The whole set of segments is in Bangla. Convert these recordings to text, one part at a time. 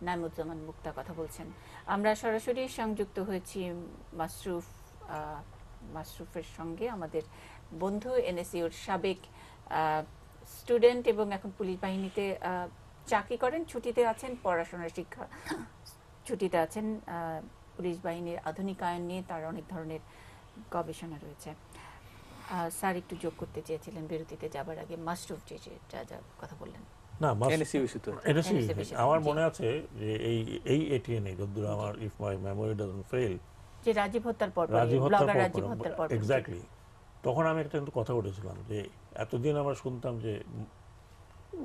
নাইমুজ্জামান মুক্তা কথা বলছেন। আমরা সরাসরি সংযুক্ত হয়েছি মাশরুফের সঙ্গে, আমাদের বন্ধু এনএসইউর সাবেক স্টুডেন্ট এবং এখন পুলিশ বাহিনীতে চাকরি করেন, ছুটিতে আছেন, পড়াশোনার শিক্ষা ছুটিতে আছেন। পুলিশ বাহিনীর আধুনিকায়ন নিয়ে তার অনেক ধরনের গবেষণা রয়েছে। স্যার একটু যোগ করতে চেয়েছিলেন বিরতিতে যাবার আগে, মাশরুফ যে যা কথা বললেন। না, আমার মনে আছে যে এই এটিএনএ যদ্দূর আমার, if my memory doesn't fail, যে রাজীব হত্যার পর এক্স্যাক্টলি, তখন আমি একটা কিন্তু কথা উঠেছিলাম যে এতদিন আমরা শুনতাম যে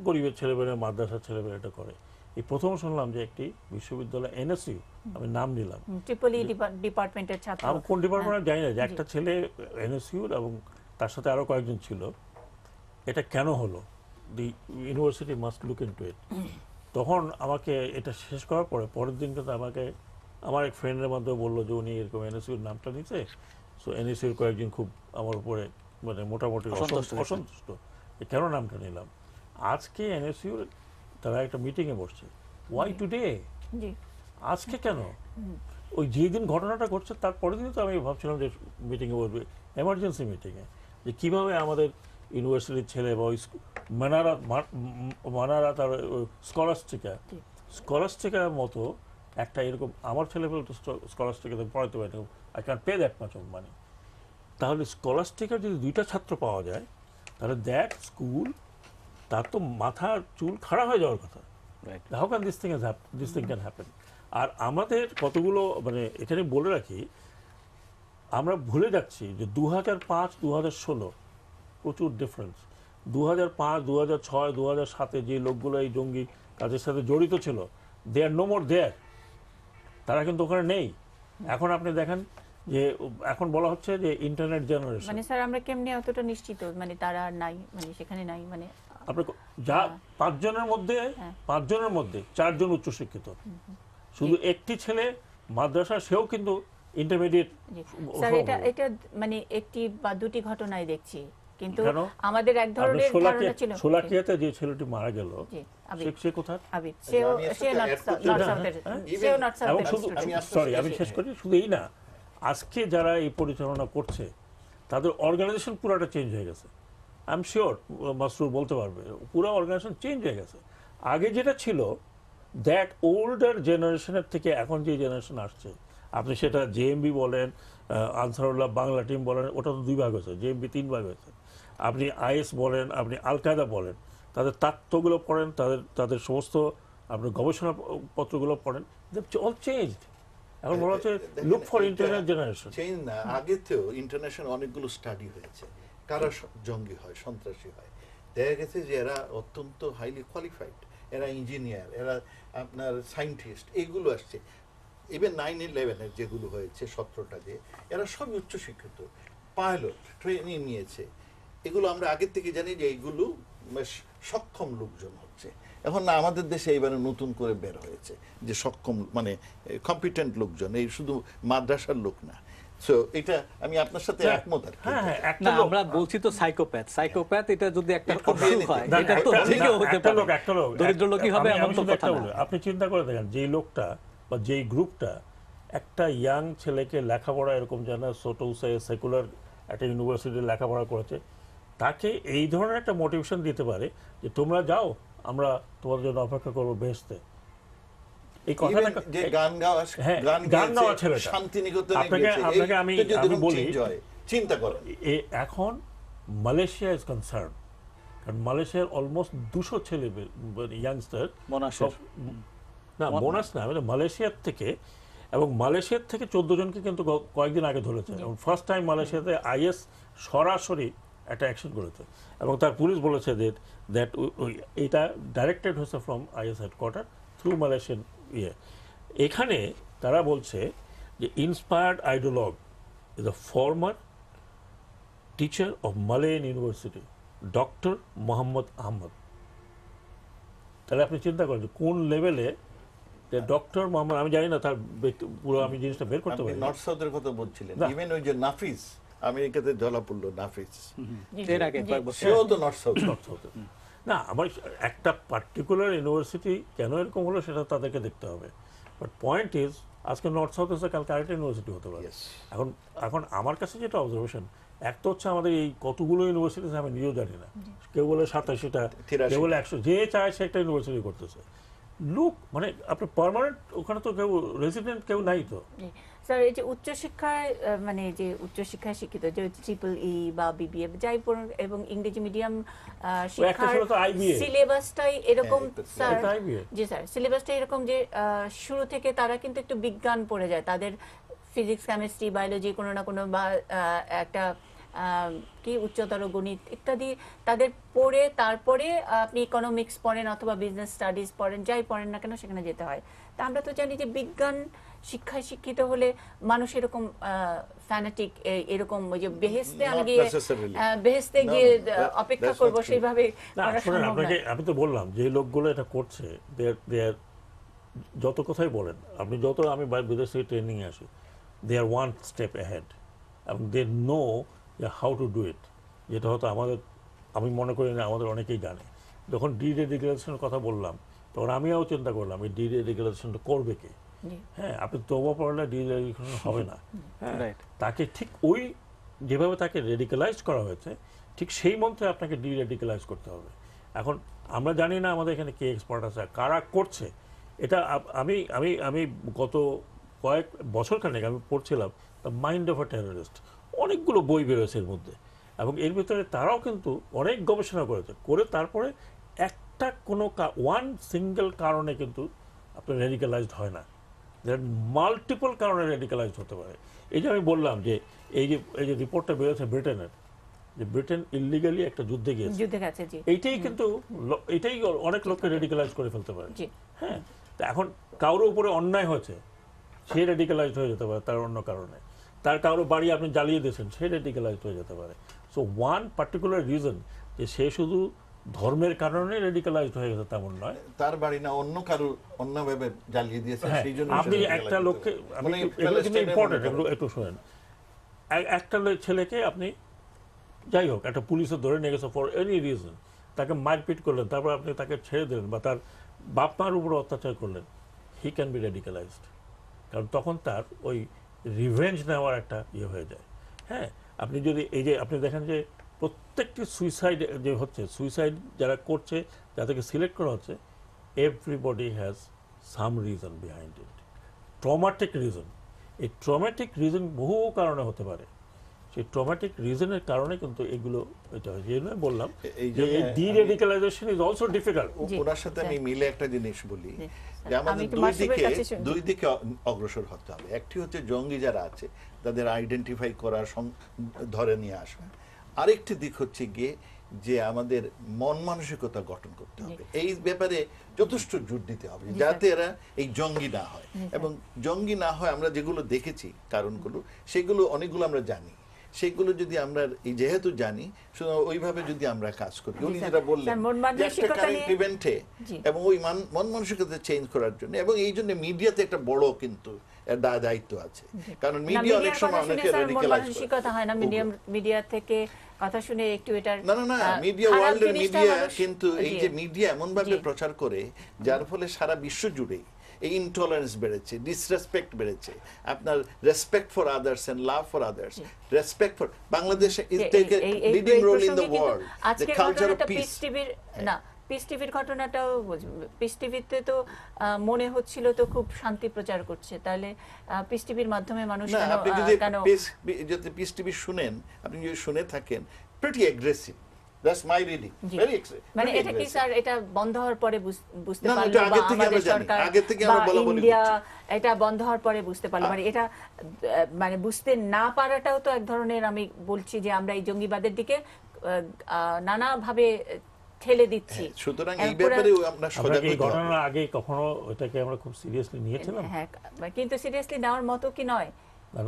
গরিবের ছেলেমেয়েরা, মাদ্রাসার ছেলেমেয়েরা এটা করে। এই প্রথম শুনলাম যে একটি বিশ্ববিদ্যালয় এনএসইউ, আমি নাম নিলাম, ট্রিপলি ডিপার্টমেন্টের ছাত্র, আমি কোন ডিপার্টমেন্ট জানি না, যে একটা ছেলে এনএসইউ এবং তার সাথে আরো কয়েকজন ছিল। এটা কেন হলো? The university must look into ইট। তখন আমাকে এটা শেষ করার পরের দিন কিন্তু আমাকে আমার এক ফ্রেন্ডের মাধ্যমে বললো যে উনি এরকম এনএসইউর নামটা নিচ্ছে, সো এনএসইউর কয়েকজন খুব আমার উপরে মানে মোটামুটি অসন্তুষ্ট, কেন নামটা নিলাম। আজকে এনএসইউর তারা একটা মিটিংয়ে বসছে। Why today? আজকে কেন? ওই যেদিন ঘটনাটা ঘটছে তার পরের দিনই তো আমি ভাবছিলাম যে মিটিংয়ে বসবে, এমার্জেন্সি মিটিংয়ে, যে কীভাবে আমাদের ইউনিভার্সিটির ছেলে বা মানারা তার স্কলাস্টিকার মতো একটা এরকম, আমার ছেলে পেলে তো স্কলাস্টিকাতে পড়াতে পারে না, I can pay that much of money. তাহলে স্কলাস্টিকার যদি 2টা ছাত্র পাওয়া যায়, তাহলে দ্যাট স্কুল, তার তো মাথা চুল খাড়া হয়ে যাওয়ার কথা। How can this thing can happen? আর আমাদের কতগুলো মানে এখানে বলে রাখি, আমরা ভুলে যাচ্ছি যে 2005-2016 প্রচুর ডিফারেন্স। 2005, 2006, 2007 যে লোকগুলো এই জঙ্গি কাজের সাথে জড়িত ছিল, দে আর নো মোর দেয়ার, তারা কিন্তু ওখানে নেই। এখন আপনি দেখেন যে এখন বলা হচ্ছে যে ইন্টারনেট জেনারেশন, মানে স্যার আমরা কেমনে অতটা নিশ্চিত মানে তারা নাই, মানে সেখানে নাই, মানে আপনি যা 5 জনের মধ্যে 4 জন উচ্চশিক্ষিত, শুধু একটি ছেলে মাদ্রাসা, সেও কিন্তু ইন্টারমিডিয়েট। স্যার এটা মানে একটি বা দুটি ঘটনাই দেখছি, কিন্তু আমাদের এক ধরনের ধারণা ছিল। শোলাকিয়াতে যে ছেলেটি মারা গেল, সে কোথায়? সরি, আমি শেষ করি। শুধু এই না, আজকে যারা এই পরিচালনা করছে তাদের অর্গানাইজেশন পুরোটা চেঞ্জ হয়ে গেছে। আই এম শিওর মাসরুর বলতে পারবে, পুরো অর্গানাইজেশন চেঞ্জ হয়ে গেছে। আগে যেটা ছিল, দ্যাট ওল্ডার জেনারেশনের থেকে এখন যে জেনারেশন আসছে, আপনি সেটা জেএমবি বলেন, আনসারুল্লাহ বাংলা টিম বলেন, ওটা তো 2 ভাগ হয়েছে, জেএমবি 3 ভাগ হয়েছে। আপনি আইএস বলেন, আপনি আল কায়দা বলেন, তাদের তত্ত্বগুলো পড়েন, তাদের সমস্ত আপনি গবেষণাপত্রগুলো পড়েন, অল চেঞ্জড। এখন বলা হচ্ছে look for international generation. Change না, আগে তো ইন্টারন্যাশনাল অনেকগুলো স্টাডি হয়েছে, কারা জঙ্গি হয়, সন্ত্রাসী হয়। দেখা গেছে যে এরা অত্যন্ত হাইলি কোয়ালিফাইড, এরা ইঞ্জিনিয়ার, এরা আপনার সায়েন্টিস্ট, এগুলো আসছে। ইভেন 9/11 যেগুলো হয়েছে 17টা, যে এরা সবই উচ্চশিক্ষিত, পাইলট ট্রেনিং নিয়েছে। এগুলো আমরা আগের থেকে জানি যে এইগুলো সক্ষম লোকজন হচ্ছে। এখন না, আমাদের দেশে এইবারে নতুন করে বের হয়েছে যে সক্ষম মানে কম্পিটেন্ট লোকজন, এই শুধু মাদ্রাসার লোক না। সো এটা আমি আপনার সাথে একমত। আর না, আমরা বলছি তো সাইকোপ্যাথ, এটা যদি একটা হয়, এটা তো ঠিকই হতে পারে, দরিদ্র লোকই হবে এমন তো কথা না। আপনি চিন্তা করে দেখেন, যেই লোকটা বা যেই গ্রুপটা একটা ইয়াং ছেলেকে লেখাপড়া এরকম জানা সোটোসে সেকুলার একটা ইউনিভার্সিটিতে লেখাপড়া করেছে, তাকে এই ধরনের একটা মোটিভেশন দিতে পারে যে তোমরা যাও, আমরা তোমাদের জন্য অপেক্ষা করবো বেহেশতে। এই কথাটা যে গান গাওয়া ছেলেটা শান্তিনিকেতনে গিয়েছে, আপনাকে আমি বলি, চিন্তা করেন এখন মালয়েশিয়া ইজ কনসার্ন, কারণ মালয়েশিয়ার অলমোস্ট 200 ছেলে ইয়াংস্টার, না বোনাস না, মালয়েশিয়ার থেকে, এবং মালয়েশিয়ার থেকে 14 জনকে কিন্তু কয়েকদিন আগে ধরেছে। এবং ফার্স্ট টাইম মালয়েশিয়াতে আইএস সরাসরি একটা অ্যাকশন করেছে, এবং তার পুলিশ বলেছে দ্যাট এটা ডাইরেক্টেড হয়েছে from IS headquarter through Malaysian ইয়ে। এখানে তারা বলছে যে inspired ideologue is a former teacher of Malayan university, doctor Mohammad Ahmad. তাহলে আপনি চিন্তা করেন যে কোন লেভেলে ডক্টর মোহাম্মদ, আমি জানি না তার পুরো, আমি জিনিসটা বের করতে পারি। নর্থ সাউথের কথা বলছিলেন, ইভেন ওই যে আমেরিকাতে ধরা পড়লো নাফিস, এর আগে সেও তো নর্থ সাউথ। না, আমার একটা পার্টিকুলার ইউনিভার্সিটি কেন এরকম হলো সেটা তাদেরকে দেখতে হবে। বাট পয়েন্ট ইজ, আজকে নর্থ সাউথ এসে কালকে আরেকটা ইউনিভার্সিটি হতে পারে। এখন এখন আমার কাছে যেটা অবজারভেশন, একটা হচ্ছে আমাদের এই কতগুলো ইউনিভার্সিটি আমি নিজেও জানি না, কেউ বলে 87টা, কেউ বলে 100, যে চায় সে একটা ইউনিভার্সিটি করতেছে। লোক মানে আপনার পার্মানেন্ট ওখানে তো কেউ রেসিডেন্ট কেউ নাই তো। স্যার এই যে উচ্চশিক্ষায় মানে যে উচ্চশিক্ষায় শিক্ষিত যে ট্রিপল-ই বা বিবিএ যাই পড়ুন এবং ইংরেজি মিডিয়াম শিক্ষার সিলেবাসটাই এরকম স্যার, জি স্যার, সিলেবাসটা এরকম যে শুরু থেকে তারা কিন্তু একটু বিজ্ঞান পড়ে যায়, তাদের ফিজিক্স, কেমিস্ট্রি, বায়োলজি কোনো না কোনো বা একটা কি উচ্চতর গণিত ইত্যাদি তাদের পড়ে তারপরে আপনি ইকোনমিক্স পড়েন অথবা বিজনেস স্টাডিজ পড়েন, যাই পড়েন না কেন সেখানে যেতে হয়। তা আমরা তো জানি যে বিজ্ঞান শিক্ষায় শিক্ষিত হলে মানুষ এরকম ফ্যানাটিক, এরকম ওই যে বেহেশতে আমি গিয়ে বেহেশতে গিয়ে অপেক্ষা করব সেইভাবে করা সম্ভব না। আমি তো বললাম যে লোকগুলো এটা করছে, যত কথাই বলেন আপনি, যত আমি বিদেশ থেকে ট্রেনিং এ আসি, they are one step ahead এবং they know how to do it, যেটা হয়তো আমি মনে করি না আমাদের অনেকেই জানে। যখন ডিরেগুলেশনের কথা বললাম তখন আমিও চিন্তা করলাম এই ডিরেগুলেশনটা করবে কে। হ্যাঁ, আপনি তওবা পড়লে ডিরেগুলেশন হবে না। হ্যাঁ, তাকে ঠিক ওই যেভাবে তাকে রেডিকালাইজ করা হয়েছে ঠিক সেই মন্ত্রে আপনাকে ডিরেডিকালাইজ করতে হবে। এখন আমরা জানি না আমাদের এখানে কে এক্সপার্ট আছে, কারা করছে এটা। আমি আমি আমি গত কয়েক বছর খানেক আমি পড়ছিলাম the mind of a terrorist, অনেকগুলো বই বেরোয়েছে এর মধ্যে, এবং এর ভিতরে তারাও কিন্তু অনেক গবেষণা করেছে, করে তারপরে একটা কোনো ওয়ান সিঙ্গেল কারণে কিন্তু আপনার রেডিকালাইজড হয় না, মাল্টিপল কারণে রেডিকালাইজড হতে পারে। এই যে আমি বললাম যে এই যে রিপোর্টটা বেরোচ্ছে ব্রিটেনের, যে ব্রিটেন ইলিগালি একটা যুদ্ধে গিয়েছে, এইটাই কিন্তু এটাই অনেক লোককে রেডিকালাইজ করে ফেলতে পারে। হ্যাঁ, এখন কারোর উপরে অন্যায় হয়েছে, সে রেডিকালাইজড হয়ে যেতে পারে তার অন্য কারণে, তার কারো বাড়ি আপনি জ্বালিয়ে দিয়েছেন, সে রেডিকালাইজড হয়ে যেতে পারে। সো ওয়ান পার্টিকুলার রিজন যে সে শুধু ধর্মের কারণে রেডিকালাইজড হয়ে গেছে তেমন নয়, তার বাড়ি না অন্য কারো অন্যভাবে জ্বালিয়ে দিয়েছে সেই জন্য আপনি একটা লোককে, আমি কিন্তু ইম্পর্টেন্ট একটু শুনেন, একটা ছেলেকে আপনি যাই হোক একটা পুলিশে ধরে নিয়ে গেছে ফর এনি রিজন, তাকে মারপিট করলেন, তারপর আপনি তাকে ছেড়ে দিলেন বা তার বাপ মার উপরে অত্যাচার করলেন, হি ক্যান বি রেডিকালাইজড, কারণ তখন তার ওই রিভেঞ্জ নেওয়ার একটা ইয়ে হয়ে যায়। হ্যাঁ, আপনি যদি এই যে আপনি দেখেন যে প্রত্যেকটি সুইসাইড যে হচ্ছে, সুইসাইড যারা করছে, যাদেরকে সিলেক্ট করা হচ্ছে, everybody has some reason behind it, traumatic reason. এই ট্রমাটিক রিজন বহু কারণে হতে পারে, সেই ট্রমাটিক রিজনের কারণে কিন্তু এগুলো এটা হয়। এই জন্য বললাম যে এই ডিরেডিকালাইজেশন ইজ অলসো ডিফিকাল্ট। ওনার সাথে আমি মিলে একটা জিনিস বলি যে আমাদের দুই দিকে অগ্রসর হতে হবে। একটি হচ্ছে জঙ্গি যারা আছে তাদের আইডেন্টিফাই করার ধরে নিয়ে আসা, আরেকটি দিক হচ্ছে গিয়ে যে আমাদের মন মানসিকতা গঠন করতে হবে, এই ব্যাপারে যথেষ্ট জোর দিতে হবে যাতে এরা এই জঙ্গি না হয়। এবং জঙ্গি না হয় আমরা যেগুলো দেখেছি কারণগুলো, সেগুলো অনেকগুলো আমরা জানি, সেগুলো যদি আমরা যেহেতু জানি ওইভাবে যদি আমরা কাজ করি, উনি যেটা বললেন একটা কারেন্ট ইভেন্টে এবং ওই মন মানসিকতা চেঞ্জ করার জন্য, এবং এই জন্য মিডিয়াতে একটা বড় কিন্তু দায়িত্ব আছে, কারণ মিডিয়া অনেক সময় অনেকে রেডিকালাইজ করে। হয় না মিডিয়া থেকে কথা শুনে একটু এটা না মিডিয়া ওয়ার্ল্ডের মিডিয়া কিন্তু এই যে মিডিয়া এমন ভাবে প্রচার করে যার ফলে সারা বিশ্ব জুড়ে এই ইনটলারেন্স বেড়েছে, ডিসরেসপেক্ট বেড়েছে, আপনার respect for others and love for others, respect for Bangladesh is take a leading role in the world, the culture of peace. না, পিস টিভির ঘটনাটাও, পিস টিভিতে তো মনে হচ্ছিল তো খুব শান্তি প্রচার করছে, তাহলে পিস টিভির মাধ্যমে মানুষ কেন, আপনি যদি পিস টিভি শুনেন, আপনি যদি শুনে থাকেন, pretty aggressive, that's my reading, very excessive. মানে এটা কি স্যার, এটা বন্ধ হওয়ার পরে বুঝতে পারলো বা আমাদের সরকার বা ইন্ডিয়া এটা বন্ধ হওয়ার পরে বুঝতে পারলো, মানে এটা মানে বুঝতে না পারাটাও তো এক ধরনের, আমি বলছি যে আমরা এই জঙ্গিবাদের দিকে নানাভাবে ঠেলে দিচ্ছি। সুতরাং এই ব্যাপারে আমরা সজাগ হতে হবে। ঘটনার আগে কখনো এটাকে আমরা খুব সিরিয়াসলি নিয়েছিলাম? হ্যাঁ, কিন্তু সিরিয়াসলি নেওয়ার মতো কি নয়।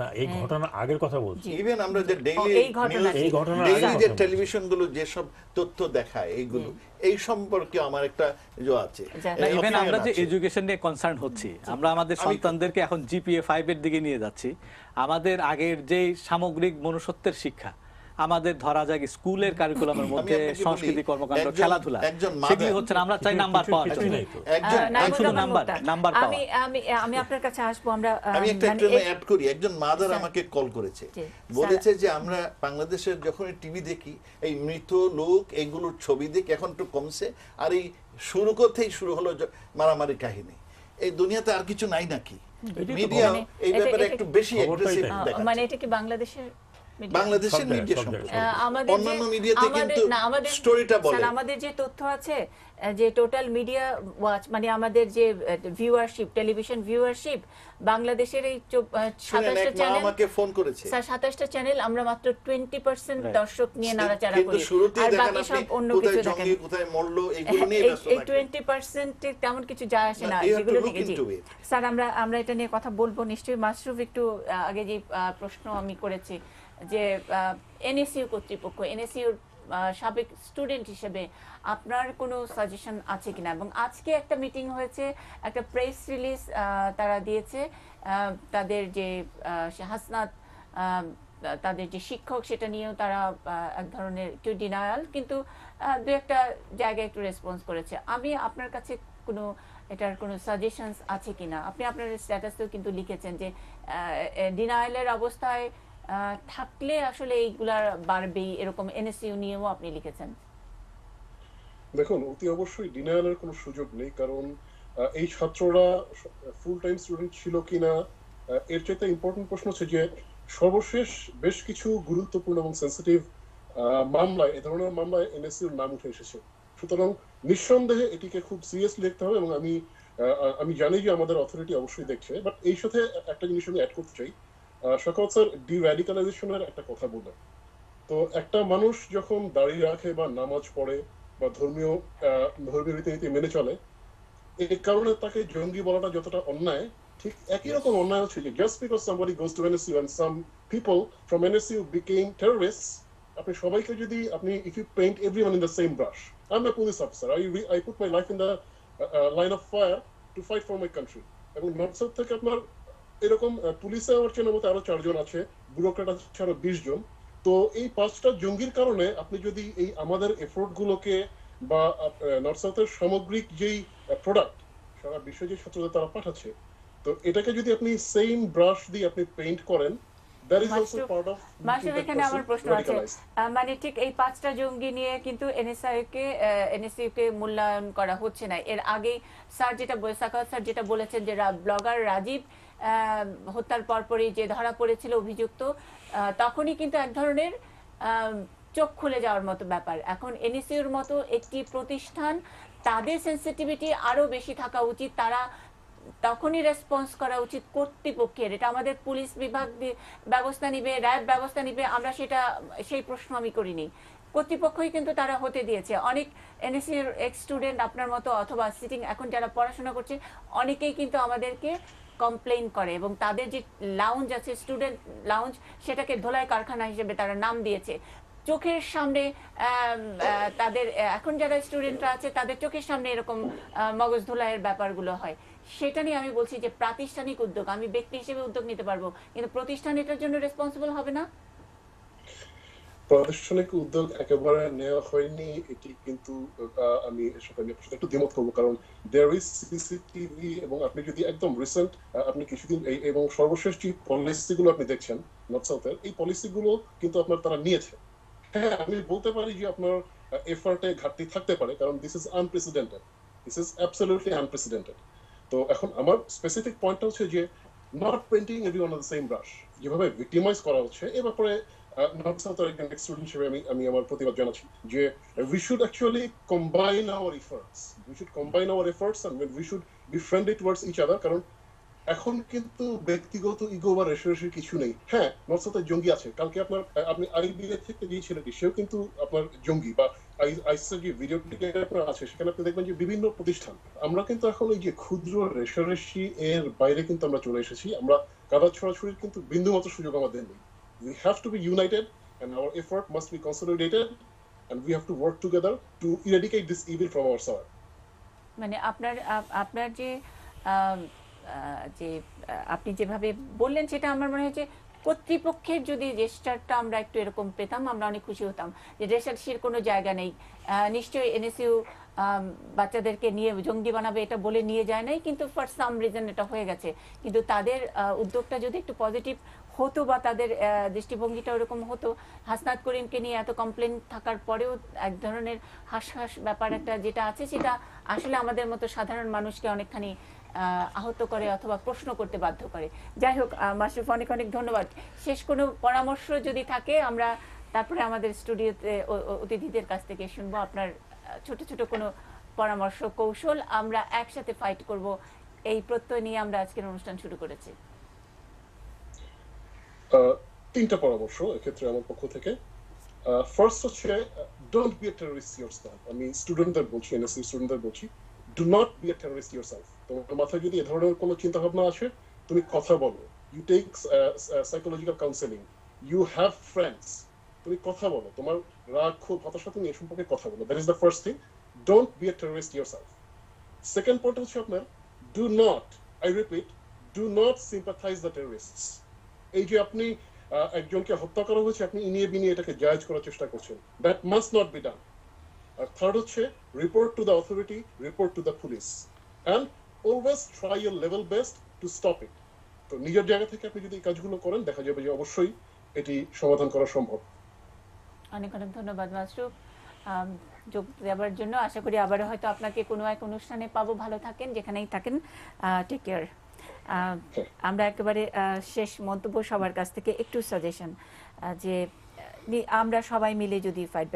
না, এই ঘটনার আগের কথা বলছি। ইভেন আমরা যে ডেইলি যে টেলিভিশনগুলো যেসব তথ্য দেখায় এইগুলো, এই সম্পর্কে আমার একটা আছে। ইভেন আমরা যে এডুকেশন নিয়ে কনসার্ন হচ্ছি, আমরা আমাদের সন্তানদেরকে এখন জিপিএ 5 এর দিকে নিয়ে যাচ্ছি। আমাদের আগের যে সামগ্রিক মনুষ্যত্বের শিক্ষা, আমাদের ধরা যাক স্কুলের কারিকুলামের মধ্যে আপনাকে বলি, সংস্কৃতি কর্মকাণ্ড একজন- খেলাধুলা একজন সেগুলি mother- হচ্ছে না, আমরা চাই নাম্বার পাওয়ার কিছুই জন্য। নাই তো। একজন নাইমুর শুধু রহমান নাম্বার, মুক্তার। নাম্বার পাওয়া। আমি আপনার কাছে আসবো। আমরা আমি একটা মানে একটু অ্যাড করি, একজন মাদার স্যার। আমাকে কল করেছে, জি, বলেছে যে আমরা বাংলাদেশের যখন টিভি দেখি এই মৃত লোক এগুলোর ছবি দেখি, এখন একটু কমছে, আর এই শুরু করতেই শুরু হলো মারামারি কাহিনী। এই দুনিয়াতে আর কিছু নাই নাকি? এটাই তো মিডিয়া মানে এই এটা- ব্যাপারে এটা- একটু বেশি খবরটাই অ্যাগ্রেসিভ তাই। দেখাচ্ছে। মানে এটা কি বাংলাদেশের media? বাংলাদেশের সব জায়গায়, মিডিয়া সব সম্পর্কে জায়গায়। আমাদের অন্যান্য যে- মিডিয়াতে কিন্তু আমাদের স্টোরিটা বলে। স্যার, আমাদের যে তথ্য আছে, যে টোটাল মিডিয়া ওয়াচ মানে আমাদের যে ভিউয়ারশিপ, টেলিভিশন ভিউয়ারশিপ, বাংলাদেশের এই শুনেন, 27টা এক মা চ্যানেল, আমাকে ফোন করেছে, স্যার 27টা চ্যানেল আমরা মাত্র 20% Right. দর্শক নিয়ে নাড়াচাড়া কিন্তু করি, শুরুতেই আর দেখেন বাকি আপনি সব অন্য কোথায় কিছু দেখেন। জঙ্গি কোথায় মরলো এগুলো নিয়ে ব্যস্ত এই থাকেন। 20% তেমন কিছু যায় আসে না, না you have to যেগুলো look থেকে। জি into it. স্যার, আমরা এটা নিয়ে কথা বলবো নিশ্চয়ই। মাশরুফ, একটু আগে যে প্রশ্ন আমি করেছি যে এনএসইউ কর্তৃপক্ষ, এনএসইউর সাবেক স্টুডেন্ট হিসেবে আপনার কোনো সাজেশন আছে কিনা? এবং আজকে একটা মিটিং হয়েছে, একটা প্রেস রিলিজ তারা দিয়েছে, তাদের যে হাসনাত তাদের যে শিক্ষক, সেটা নিয়েও তারা এক ধরনের একটু ডিনায়াল, কিন্তু দু একটা জায়গায় একটু রেসপন্স করেছে। আমি আপনার কাছে কোনো এটার কোনো সাজেশনস আছে কিনা? আপনি আপনার স্ট্যাটাসেও কিন্তু লিখেছেন যে ডিনায়ালের অবস্থায় থাকলে আসলে এইগুলার বাড়বেই, এরকম এনএসইউ নিয়েও আপনি লিখেছেন। দেখুন, অতি অবশ্যই ডিনায়ালের কোনো সুযোগ নেই, কারণ এই ছাত্ররা ফুল টাইম স্টুডেন্ট ছিল কিনা এর চাইতে ইম্পর্টেন্ট প্রশ্ন হচ্ছে যে সর্বশেষ বেশ কিছু গুরুত্বপূর্ণ এবং সেন্সিটিভ মামলায়, এ ধরনের মামলায় এনএসইউর নাম উঠে এসেছে। সুতরাং নিঃসন্দেহে এটিকে খুব সিরিয়াসলি দেখতে হবে, এবং আমি জানি যে আমাদের অথরিটি অবশ্যই দেখছে। বাট এই সাথে একটা জিনিস আমি অ্যাড করতে চাই। শাকাওয়াত স্যার ডি-র্যাডিকালাইজেশনের একটা কথা বললেন। তো একটা মানুষ যখন দাঁড়িয়ে রাখে বা নামাজ পড়ে বা ধর্মীয় রীতিনীতি মেনে চলে, এই কারণে তাকে জঙ্গি বলাটা যতটা অন্যায়, ঠিক একই রকম অন্যায় হচ্ছে যে just because somebody goes to NSU and some people from NSU became terrorists, আপনি সবাইকে যদি আপনি if you paint everyone in the same brush, I'm a police officer, I put my life in the line of fire to fight for my country, এবং নর্থ সাউথ থেকে আপনার এরকম পুলিশে আমার চেনার মতো আরো 4 জন আছে, ব্যুরোক্রেট আছে আরো 20 জন। তো এই 5টা জঙ্গির কারণে আপনি যদি এই আমাদের এফোর্ট গুলোকে বা নর্থ সাউথের সামগ্রিক যেই প্রোডাক্ট সারা বিশ্বে যে ছাত্রদের তারা পাঠাচ্ছে, তো এটাকে যদি আপনি সেম ব্রাশ দিয়ে আপনি পেইন্ট করেন, that is also part of Masud, এখানে আমার প্রশ্ন আছে, মানে ঠিক এই 5টা জঙ্গি নিয়ে কিন্তু এনএসইউ কে মূল্যায়ন করা হচ্ছে না। এর আগে স্যার যেটা সাখাওয়াত স্যার যেটা বলেছেন যে ব্লগার রাজীব হত্যার পরপরই যে ধরা পড়েছিল অভিযুক্ত, তখনই কিন্তু এক ধরনের চোখ খুলে যাওয়ার মতো ব্যাপার। এখন এনএসইউর মতো একটি প্রতিষ্ঠান, তাদের সেন্সিটিভিটি আরো বেশি থাকা উচিত, তারা তখনই রেসপন্স করা উচিত কর্তৃপক্ষের। এটা আমাদের পুলিশ বিভাগ ব্যবস্থা নিবে, র্যাব ব্যবস্থা নিবে, আমরা সেই প্রশ্ন আমি করিনি। কর্তৃপক্ষই কিন্তু তারা হতে দিয়েছে। অনেক এনএসইর এক্স স্টুডেন্ট আপনার মতো অথবা সিটিং এখন যারা পড়াশোনা করছে, অনেকেই কিন্তু আমাদেরকে কমপ্লেইন করে, এবং তাদের যে লাউঞ্জ আছে, স্টুডেন্ট লাউঞ্জ, সেটাকে ধোলাই কারখানা হিসেবে তারা নাম দিয়েছে। চোখের সামনে তাদের এখন যারা স্টুডেন্টরা আছে তাদের চোখের সামনে এরকম মগজ ধোলাইয়ের ব্যাপারগুলো হয়। সেটা নিয়ে আমি বলছি যে প্রাতিষ্ঠানিক উদ্যোগ, আমি ব্যক্তি হিসেবে উদ্যোগ নিতে পারবো, কিন্তু প্রতিষ্ঠান এটার জন্য রেসপন্সিবল হবে না। প্রাতিষ্ঠানিক উদ্যোগ একেবারে নেওয়া হয়নি, এটি কিন্তু আমি এর সাথে একটু দ্বিমত করবো, কারণ দেয়ার ইজ সিসিটিভি, এবং আপনি যদি একদম রিসেন্ট আপনি কিছুদিন এবং সর্বশেষ যে পলিসিগুলো আপনি দেখছেন নর্থ সাউথের, এই পলিসিগুলো কিন্তু আপনার তারা নিয়েছে। হ্যাঁ, আমি বলতে পারি যে আপনার এফার্টে ঘাটতি থাকতে পারে, কারণ this is unprecedented, this is absolutely unprecedented. তো এখন আমার স্পেসিফিক পয়েন্টটা হচ্ছে যে not painting everyone on the same brush, যেভাবে ভিক্টিমাইজ করা হচ্ছে, এ ব্যাপারে নর্থ সাউথের একজন স্টুডেন্ট হিসেবে আমি আমার প্রতিবাদ জানাচ্ছি যে we should actually combine our efforts, and we should be friendly towards each other, কারণ এখন কিন্তু ব্যক্তিগত ইগো বা রেশারেশির কিছু নেই। হ্যাঁ, নর্থ সাউথের জঙ্গি আছে, কালকে আপনি আইবিএ থেকে যে ছেলেটি, সেও কিন্তু আপনার জঙ্গি, বা আইসিসের যে ভিডিও আপনার আছে, সেখানে আপনি দেখবেন যে বিভিন্ন প্রতিষ্ঠান। আমরা কিন্তু এখন এই যে ক্ষুদ্র রেশারেশি এর বাইরে কিন্তু আমরা চলে এসেছি, আমরা কাদা ছড়াছড়ির কিন্তু বিন্দুমাত্র সুযোগ আমাদের নেই। We have to be united, and our effort must be consolidated, and we have to work together to eradicate this evil from our soil. মানে আপনার যে আপনি যেভাবে বললেন, সেটা আমার মনে হয় যে কর্তৃপক্ষের যদি জেস্টারটা আমরা একটু এরকম পেতাম আমরা অনেক খুশি হতাম যে রেশারেশির কোনো জায়গা নেই। নিশ্চয়ই এনএসইউ বাচ্চাদেরকে নিয়ে জঙ্গি বানাবে এটা বলে নিয়ে যায় নাই, কিন্তু ফর সাম রিজন এটা হয়ে গেছে। কিন্তু তাদের উদ্যোগটা যদি একটু পজিটিভ হতো বা তাদের দৃষ্টিভঙ্গিটা ওরকম হতো, হাসনাত করিমকে নিয়ে এত কমপ্লেন থাকার পরেও এক ধরনের হাসহাস ব্যাপার একটা যেটা আছে, সেটা আসলে আমাদের মতো সাধারণ মানুষকে অনেকখানি আহত করে অথবা প্রশ্ন করতে বাধ্য করে। যাই হোক, মাশরুফ অনেক অনেক ধন্যবাদ। শেষ কোনো পরামর্শ যদি থাকে আমরা তারপরে আমাদের স্টুডিওতে অতিথিদের কাছ থেকে শুনবো আপনার ছোট ছোট কোনো পরামর্শ, কৌশল। আমরা একসাথে ফাইট করব এই প্রত্যয় নিয়ে আমরা আজকের অনুষ্ঠান শুরু করেছি। তিনটা পরামর্শ এক্ষেত্রে আমার পক্ষ থেকে। ফার্স্ট হচ্ছে don't be a terrorist yourself. আমি স্টুডেন্টদের বলছি, এনএসসি স্টুডেন্টদের বলছি, do not be a terrorist yourself. তোমার মাথায় যদি এ ধরনের কোনো চিন্তা ভাবনা আসে, তুমি কথা বলো, you take psychological counselling, you have friends, তুমি কথা বলো, তোমার রাগ ক্ষোভ হতাশা তুমি এ সম্পর্কে কথা বলো। That is the first thing, don't be a terrorist yourself. Second point হচ্ছে আপনার do not, I repeat, do not sympathise the terrorists. এই যে আপনি একজনকে হত্যা করা হয়েছে, আপনি ইনিয়ে বিনিয়ে এটাকে জায়েজ করার চেষ্টা করছেন, that must not be done. আর থার্ড হচ্ছে report to the authority, report to the police, and always try your level best to stop it. তো নিজের জায়গা থেকে আপনি যদি এই কাজগুলো করেন, দেখা যাবে যে অবশ্যই এটি সমাধান করা সম্ভব। অনেক অনেক ধন্যবাদ মাশরুফ যোগ দেওয়ার জন্য। আশা করি আবারও হয়তো আপনাকে কোনো এক অনুষ্ঠানে পাবো। ভালো থাকেন যেখানেই থাকেন, টেক কেয়ার। আমরা একেবারে শেষ মন্তব্য সবার কাছ থেকে একটু সাজেশন, যে আমরা সবাই মিলে যদি ফাইট